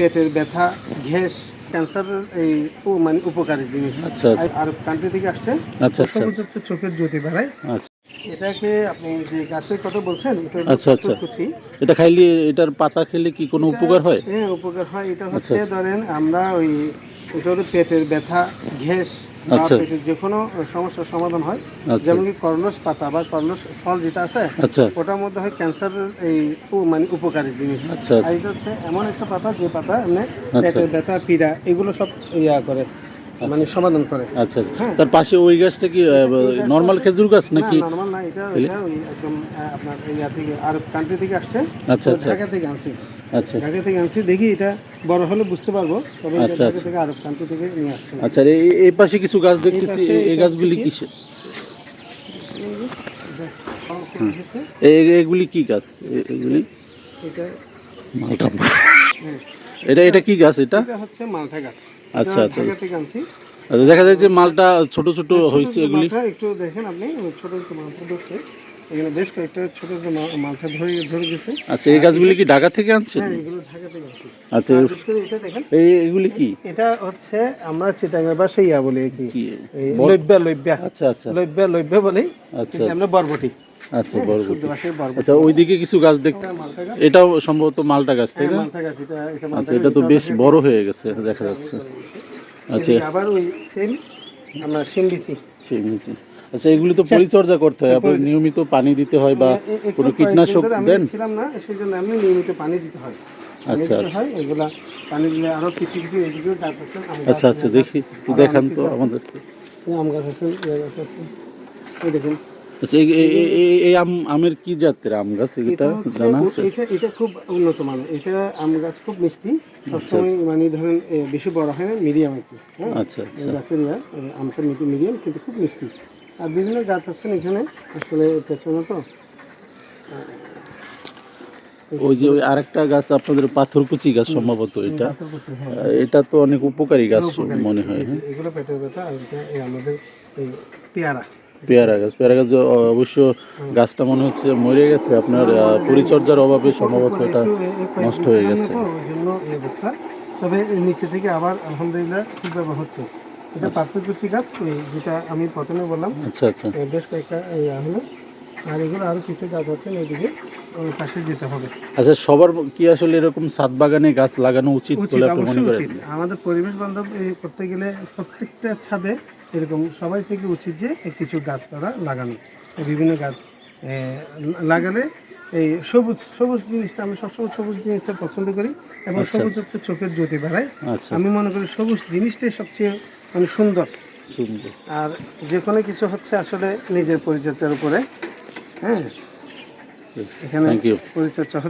পেটের ব্যথা, গ্যাস, ক্যান্সারের এই মানে উপকারী জিনিস। আচ্ছা আচ্ছা আরব কান্ট্রি থেকে আসছে। আচ্ছা আচ্ছা সবুজ হচ্ছে চোখের জ্যোতি বাড়ায়। আচ্ছা এটাকে আপনি যে গাছের কথা বলছেন, এটা হলো আচ্ছা আচ্ছা পাথরকুচি। এটা খাইলে, এটার পাতা খেলে কি কোনো উপকার হয়? হ্যাঁ, উপকার হয়। এটা আচ্ছা হচ্ছে আচ্ছা ধরেন আমরা এটা হলো পেটের ব্যথা, গ্যাস বা আচ্ছা পেটের যে কোনো সমস্যার সমাধান হয়। আচ্ছা যেমন কি করনস পাতা বা করনস ফল যেটা আছে, আচ্ছা ওটার মধ্যে হয় ক্যান্সারের মানে উপকারী জিনিস। আচ্ছা আর আচ্ছা এটা হচ্ছে এমন একটা পাতা, যে পাতা এমনি আচ্ছা পেটের ব্যথা, পীড়া এগুলো সব করে, মানে সমাধান করে। আচ্ছা আচ্ছা হ্যাঁ, তার পাশে ওই গাছটা কি এই গাছটা নর্মাল হচ্ছে খেজুর গাছ না, নাকি? নরমাল না। এটা একদম আপনার থেকে আরব কান্ট্রি থেকে আসছে। আচ্ছা আচ্ছা ঢাকা থেকে আনছি। আচ্ছা ঢাকা থেকে আনছি, দেখি এটা বড় হলে বুঝতে পারবো। তবে এটা আচ্ছা ঢাকা আচ্ছা থেকে আরব কান্ট্রি থেকে নিয়ে আসছে। আচ্ছা এই পাশে কিছু গাছ দেখতেছি, পাশে এই এটা গাছগুলি হচ্ছে কিসে? এটা এগুলি কি গাছ? এগুলি এটা মালটা। হ্যাঁ, এটা এটা কি গাছ এটা? এটা হচ্ছে মালটা গাছ। আচ্ছা এটা আচ্ছা ঢাকা থেকে আনছি। আচ্ছা, দেখা যায় যে মালটা ছোট ছোট হয়েছে ছোট এগুলি। মালটা একটু দেখেন আপনি, ছোট ছোট মালটা ধরছে এখানে, বেশ কয়েকটা ছোট ছোট মালটা ধরে গেছে। আচ্ছা এই গাছগুলি কি ঢাকা থেকে আনছেন? হ্যাঁ, এগুলো ঢাকা থেকে আনছি। আচ্ছা আর বিশেষ করে এটা দেখেন, এগুলি কি? এটা হচ্ছে আমরা চিটাঙ্গের ভাষায় বলি কি, কি লইব্যা। আচ্ছা আচ্ছা লইব্যা বলি, আচ্ছা কিন্তু আমরা বরবটি। আচ্ছা বরবটি। শুদ্ধ ভাষায় বরবটি। আচ্ছা ওইদিকে কিছু গাছ দেখতে, মালটা গাছ। এটাও সম্ভবত মালটা গাছ তাই হ্যাঁ, না? মালটা গাছ। এটা আচ্ছা মালটা এটা গাছ। তো বেশ বড় হয়ে গেছে দেখা যাচ্ছে। আচ্ছা এদিকে আবার ওই সেম আমরা সিমবিচি। সেই নিচে। আচ্ছা এগুলি তো পরিচর্যা করতে হয়, আপনার নিয়মিত পানি দিতে হয় বা কোনো কীটনাশক দেন? ছিলাম না, সেই জন্য আমি নিয়মিত পানি দিতে হয়। পানি আচ্ছা দিতে আচ্ছা হয়, এগুলা পানি দিলে আরো কিছু কিছু এদিকেও গাছ আছে, আম গাছ, আচ্ছা আচ্ছা দেখি একটু দেখান তো আমাদের। আম গাছ আছে, গাছ আছে। এই দেখুন, আচ্ছা এই আমের কি জাতের আম গাছ এটা এটা হচ্ছে জানা আছে? এটা খুব উন্নত মানের। এটা আম গাছ খুব মিষ্টি, সবসময় মানে ধরেন বেশি বড় হয় না, মিডিয়াম একটু। হ্যাঁ, আচ্ছা আচ্ছা গাছের আমটা মিডিয়াম, কিন্তু খুব মিষ্টি। আর বিভিন্ন গাছ আছেন এখানে, আসলে পেছনে তো ওই যে ওই আরেকটা গাছ আপনাদের পাথরকুচি গাছ সম্ভবত এটা, পাথরকুচি। হ্যাঁ, এটা তো অনেক উপকারী গাছ মনে হয়। জি, এগুলো পেটের ব্যথা। আর এটা আমাদের এই পেয়ারা। পেয়ারা গাছ অবশ্য গাছটা মনে হচ্ছে মরে গেছে, আপনার পরিচর্যার অভাবে সম্ভবত এটা নষ্ট হয়ে গেছে। ওই জন্য এই অবস্থা। তবে নিচে থেকে আবার আলহামদুলিল্লাহ ঠিকভাবে হচ্ছে। এটা পাথরকুচি গাছ, যেটা আমি প্রথমে বললাম। আচ্ছা আচ্ছা বেশ কয়েকটা হলো। আর এগুলো আরো কিছু গাছ আছে, ওইদিকে ওই পাশে যেতে হবে। আচ্ছা সবার কি আসলে এরকম ছাদ বাগানে গাছ লাগানো উচিত বলে আপনি মনে অবশ্যই করেন? উচিত। আমাদের পরিবেশ বান্ধব করতে গেলে প্রত্যেকটা ছাদে এরকম সবাই থেকে উচিত যে কিছু গাছপালা লাগানো। বিভিন্ন গাছ লাগালে এই সবুজ সবুজ জিনিসটা, আমি সবসময় সবুজ জিনিসটা পছন্দ করি। এবং আচ্ছা, সবুজ হচ্ছে চোখের জ্যোতি বাড়ায়। আচ্ছা আমি মনে করি সবুজ জিনিসটাই সবচেয়ে মানে সুন্দর। সুন্দর। আর যে কোনো কিছু হচ্ছে আসলে নিজের পরিচর্যার উপরে। হ্যাঁ, এখানে থ্যাংক ইউ। পরিচর্যা হচ্ছে।